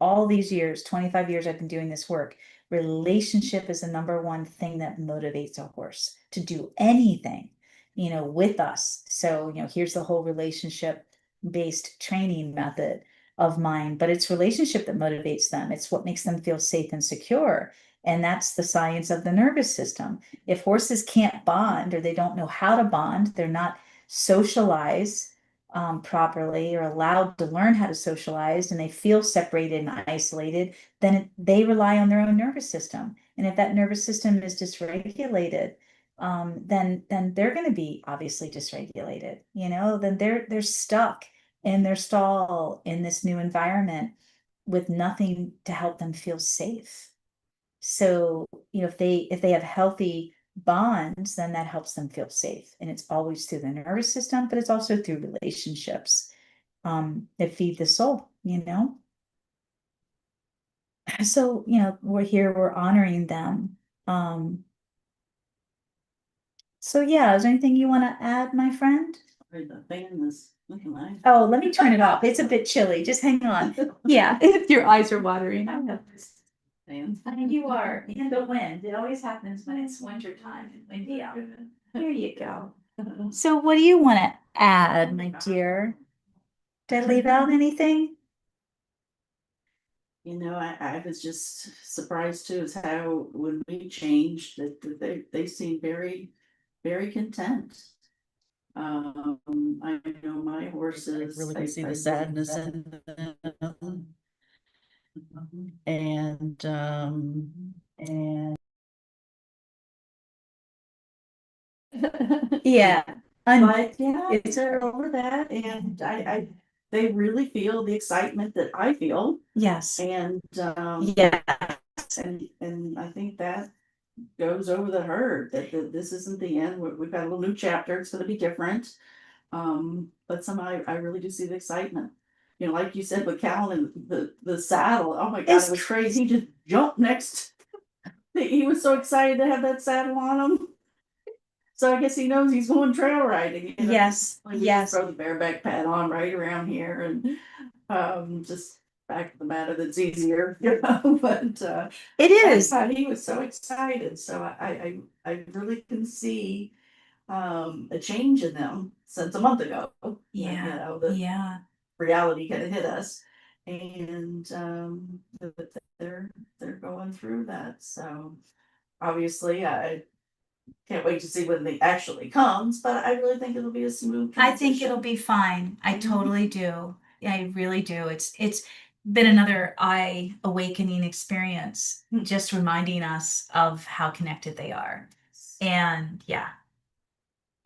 [SPEAKER 1] all these years, 25 years I've been doing this work. Relationship is the number one thing that motivates a horse to do anything, with us. So, here's the whole relationship based training method of mine, but it's relationship that motivates them. It's what makes them feel safe and secure. And that's the science of the nervous system. If horses can't bond or they don't know how to bond, they're not socialized properly or allowed to learn how to socialize, and they feel separated and isolated, then they rely on their own nervous system. And if that nervous system is dysregulated, then they're going to be obviously dysregulated. Then they're stuck in their stall in this new environment with nothing to help them feel safe. So, if they have healthy bonds, then that helps them feel safe. And it's always through the nervous system, but it's also through relationships that feed the soul. So, we're here, we're honoring them. So yeah, is there anything you want to add, my friend?
[SPEAKER 2] The fan is looking like.
[SPEAKER 1] Oh, let me turn it off. It's a bit chilly. Just hang on. Yeah, if your eyes are watering. I know.
[SPEAKER 2] Fans.
[SPEAKER 1] I mean, you are, and the wind. It always happens when it's winter time and windy out. There you go. So what do you want to add, my dear? Did I leave out anything?
[SPEAKER 2] I was just surprised too, is how when we changed that they seem very, very content. I know my horses.
[SPEAKER 3] Really can see the sadness in them. And
[SPEAKER 1] Yeah.
[SPEAKER 2] But yeah, they're over that, and they really feel the excitement that I feel,
[SPEAKER 1] Yes.
[SPEAKER 2] and
[SPEAKER 1] Yes.
[SPEAKER 2] and I think that goes over the herd, that this isn't the end. We've got a little new chapter. It's going to be different. But somehow I really do see the excitement. You know, like you said with Callan, the saddle. Oh my God,
[SPEAKER 1] It's
[SPEAKER 2] it was crazy. He just jumped next. He was so excited to have that saddle on him. So I guess he knows he's going trail riding. You know?
[SPEAKER 1] Yes.
[SPEAKER 2] Like we just
[SPEAKER 1] Yes.
[SPEAKER 2] throw the bareback pad on right around here, and just back to the matter that's easier, you know. But
[SPEAKER 1] It is.
[SPEAKER 2] he was so excited. So I really can see a change in them since a month ago. You
[SPEAKER 1] Yeah.
[SPEAKER 2] know, the
[SPEAKER 1] Yeah.
[SPEAKER 2] reality kind of hit us, and that they're going through that. So obviously, I can't wait to see when it actually comes, but I really think it'll be a smooth
[SPEAKER 1] I think it'll
[SPEAKER 2] transition.
[SPEAKER 1] be fine. I
[SPEAKER 2] Mhm.
[SPEAKER 1] totally do. I really do. It's been another eye awakening experience,
[SPEAKER 2] Hmm.
[SPEAKER 1] just reminding us of how connected they are. And yeah,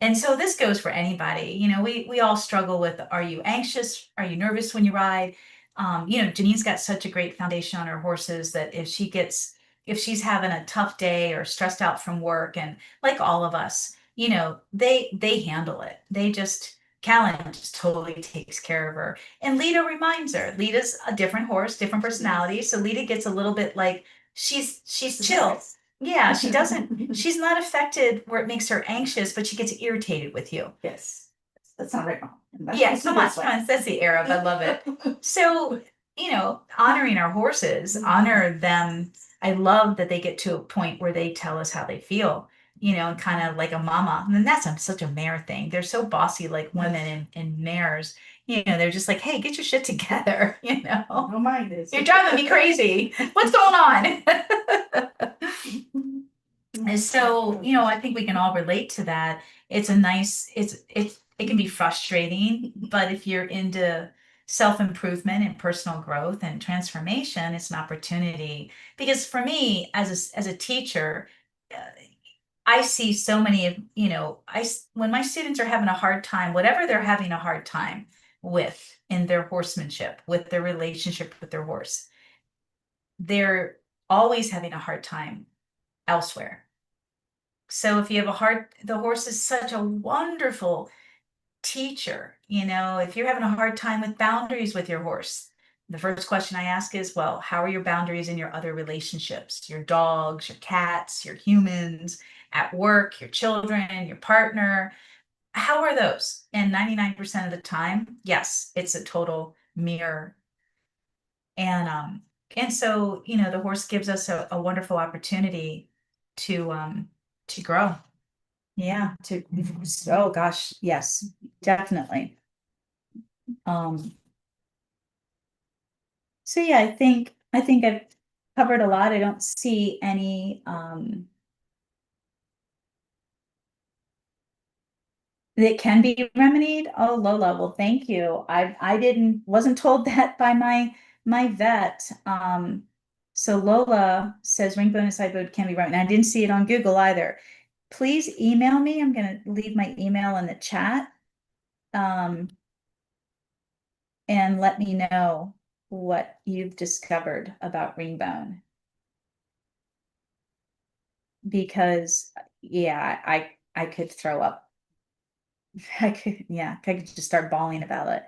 [SPEAKER 1] and so this goes for anybody. We all struggle with, are you anxious? Are you nervous when you ride? Jeaneen's got such a great foundation on her horses that if she's having a tough day or stressed out from work, and like all of us, they handle it. Callan just totally takes care of her. And Lita reminds her. Lita's a different horse, different personality. So Lita gets a little bit like she's chill. Yeah, she's not affected where it makes her anxious, but she gets irritated with you.
[SPEAKER 2] Yes, that's not right, Mom. That's
[SPEAKER 1] Yeah,
[SPEAKER 2] supposed to
[SPEAKER 1] come
[SPEAKER 2] be
[SPEAKER 1] on,
[SPEAKER 2] this way.
[SPEAKER 1] come on, that's the Arab. I love it. So, honoring our horses, honor them. I love that they get to a point where they tell us how they feel, and kind of like a mama. And then such a mare thing. They're so bossy, like women and mares. They're just like, hey, get your shit together,
[SPEAKER 2] Don't mind this.
[SPEAKER 1] You're driving me crazy. What's going on? And so, I think we can all relate to that. It can be frustrating, but if you're into self-improvement and personal growth and transformation, it's an opportunity. Because for me, as a teacher, uh, I see so many of, when my students are having a hard time, whatever they're having a hard time with in their horsemanship, with their relationship with their horse, they're always having a hard time elsewhere. So if you have the horse is such a wonderful teacher. If you're having a hard time with boundaries with your horse, the first question I ask is, well, how are your boundaries in your other relationships? Your dogs, your cats, your humans, at work, your children, your partner. How are those? And 99% of the time, yes, it's a total mirror. And so, the horse gives us a wonderful opportunity to grow. Yeah, oh gosh, yes, definitely. Um, so yeah, I think I've covered a lot. I don't see any that can be remedied. Oh, low level, thank you. I wasn't told that by my vet. So Lola says ring bone and side bone can be remedied. And I didn't see it on Google either. Please email me. I'm gonna leave my email in the chat. Um, and let me know what you've discovered about ringbone. Because yeah, I could throw up. I could just start bawling about it.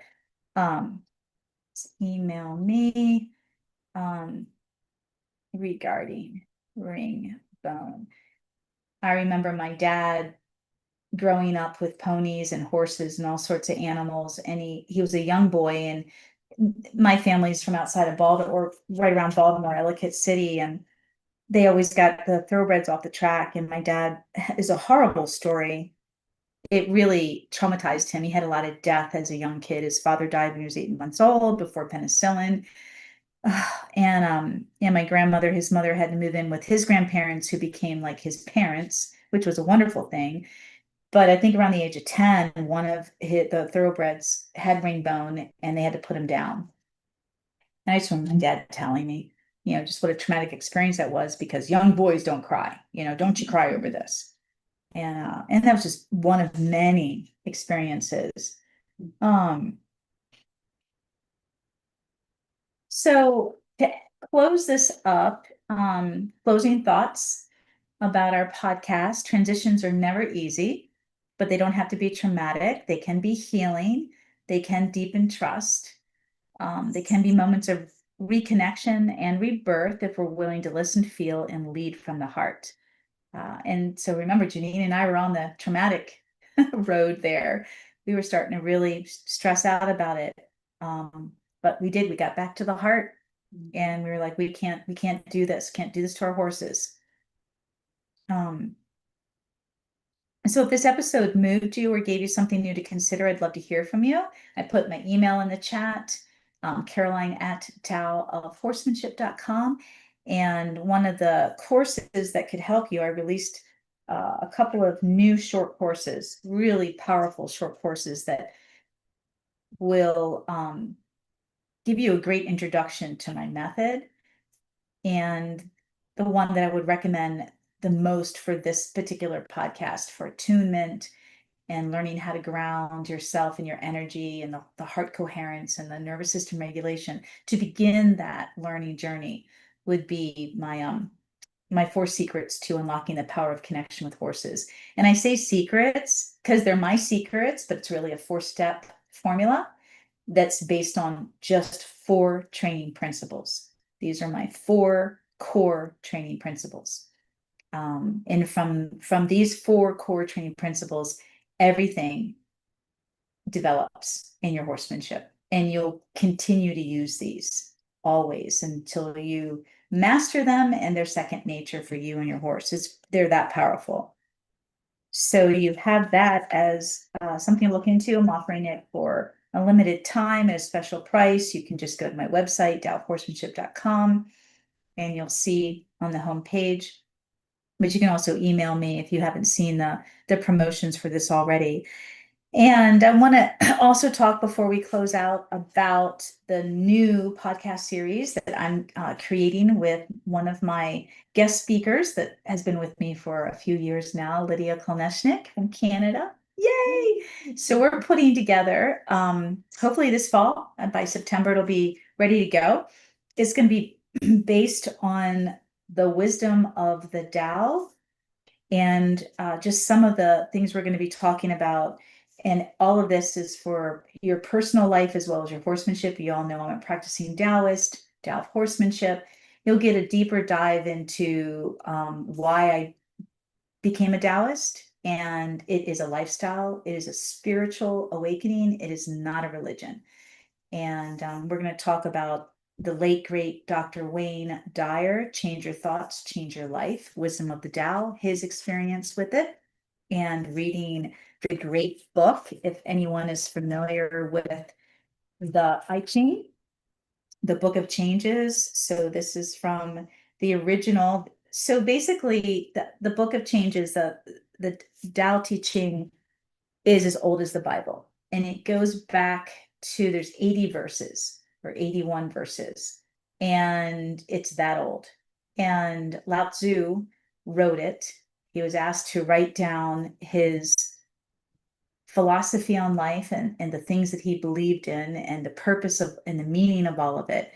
[SPEAKER 1] Um, email me um regarding ring bone. I remember my dad growing up with ponies and horses and all sorts of animals, and he was a young boy, and my family's from outside of Baltimore, or right around Baltimore, Ellicott City, and they always got the thoroughbreds off the track. And my dad is a horrible story. It really traumatized him. He had a lot of death as a young kid. His father died when he was 8 months old before penicillin. And my grandmother, his mother, had to move in with his grandparents, who became like his parents, which was a wonderful thing. But I think around the age of 10, one of the thoroughbreds had ring bone and they had to put him down. And I just remember my dad telling me, just what a traumatic experience that was because young boys don't cry, don't you cry over this. And that was just one of many experiences. Um, so to close this up, closing thoughts about our podcast. Transitions are never easy, but they don't have to be traumatic. They can be healing. They can deepen trust. They can be moments of reconnection and rebirth if we're willing to listen, feel, and lead from the heart. And so remember, Jeanine and I were on the traumatic road there. We were starting to really stress out about it. But we did, we got back to the heart and we were like, we can't do this, can't do this to our horses. Um, So if this episode moved you or gave you something new to consider, I'd love to hear from you. I put my email in the chat, Caroline@taoofhorsemanship.com. And one of the courses that could help you, I released a couple of new short courses, really powerful short courses that will give you a great introduction to my method. And the one that I would recommend the most for this particular podcast for attunement and learning how to ground yourself and your energy and the heart coherence and the nervous system regulation to begin that learning journey would be my 4 secrets to unlocking the power of connection with horses. And I say secrets because they're my secrets, but it's really a 4-step formula that's based on just 4 training principles. These are my 4 core training principles. And from these 4 core training principles, everything develops in your horsemanship, and you'll continue to use these always until you master them and they're second nature for you and your horse. They're that powerful. So you have that as something to look into. I'm offering it for a limited time at a special price. You can just go to my website, taoofhorsemanship.com, and you'll see on the homepage. But you can also email me if you haven't seen the promotions for this already. And I want to also talk before we close out about the new podcast series that I'm creating with one of my guest speakers that has been with me for a few years now, Lydia Kolneshnik from Canada. Yay! So we're putting together, hopefully this fall, and by September it'll be ready to go. It's going to be based on the wisdom of the Tao and just some of the things we're going to be talking about. And all of this is for your personal life as well as your horsemanship. You all know I'm a practicing Taoist, Tao of horsemanship. You'll get a deeper dive into why I became a Taoist. And it is a lifestyle, it is a spiritual awakening, it is not a religion. And we're going to talk about the late, great Dr. Wayne Dyer, Change Your Thoughts, Change Your Life, Wisdom of the Tao, his experience with it, and reading the great book, if anyone is familiar with the I Ching, the Book of Changes. So this is from the original. So basically, the Book of Changes, the Tao Te Ching is as old as the Bible. And it goes back to, there's 80 verses or 81 verses, and it's that old. And Lao Tzu wrote it. He was asked to write down his philosophy on life and the things that he believed in and the purpose of and the meaning of all of it.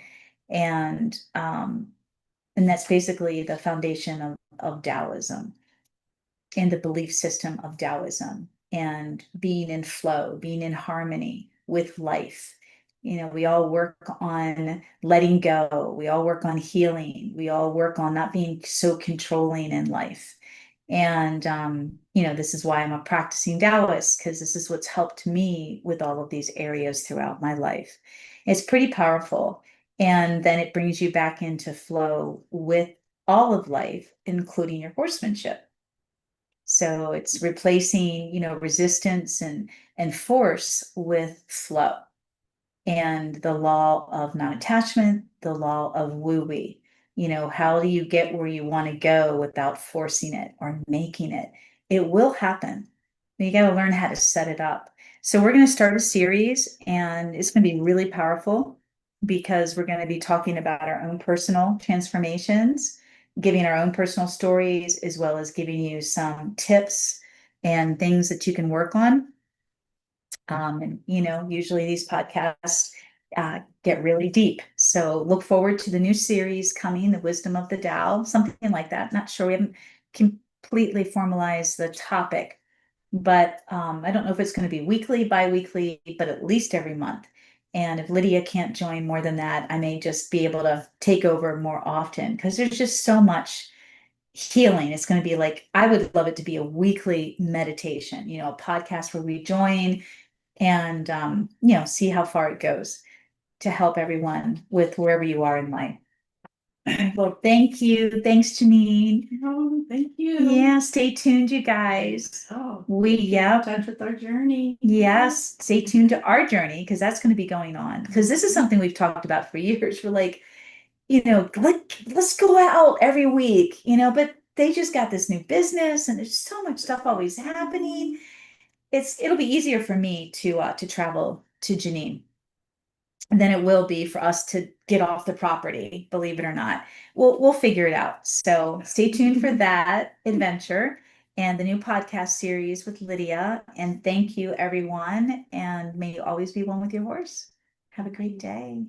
[SPEAKER 1] And that's basically the foundation of Taoism and the belief system of Taoism and being in flow, being in harmony with life. We all work on letting go. We all work on healing. We all work on not being so controlling in life. And, this is why I'm a practicing Taoist, because this is what's helped me with all of these areas throughout my life. It's pretty powerful. And then it brings you back into flow with all of life, including your horsemanship. So it's replacing, resistance and force with flow and the law of non-attachment, the law of woo-wee. How do you get where you want to go without forcing it or making it? It will happen. You got to learn how to set it up. So we're going to start a series and it's going to be really powerful because we're going to be talking about our own personal transformations, giving our own personal stories, as well as giving you some tips and things that you can work on. And usually these podcasts get really deep. So look forward to the new series coming, The Wisdom of the Tao, something like that. Not sure, we haven't completely formalized the topic, but I don't know if it's going to be weekly, bi-weekly, but at least every month. And if Lydia can't join more than that, I may just be able to take over more often because there's just so much healing. It's going to be like, I would love it to be a weekly meditation, a podcast where we join and see how far it goes to help everyone with wherever you are in life. Well, thank you. Thanks, Jeaneen.
[SPEAKER 2] Oh, thank you.
[SPEAKER 1] Yeah, stay tuned, you guys.
[SPEAKER 2] Oh,
[SPEAKER 1] We,
[SPEAKER 2] keep in
[SPEAKER 1] yep.
[SPEAKER 2] touch with our journey.
[SPEAKER 1] Yes, stay tuned to our journey because that's going to be going on. Because this is something we've talked about for years. We're like, let's go out every week, but they just got this new business and there's so much stuff always happening. It'll be easier for me to travel to Jeaneen than it will be for us to get off the property, believe it or not. We'll figure it out. So stay tuned for that adventure and the new podcast series with Lydia. And thank you, everyone. And may you always be one with your horse. Have a great day.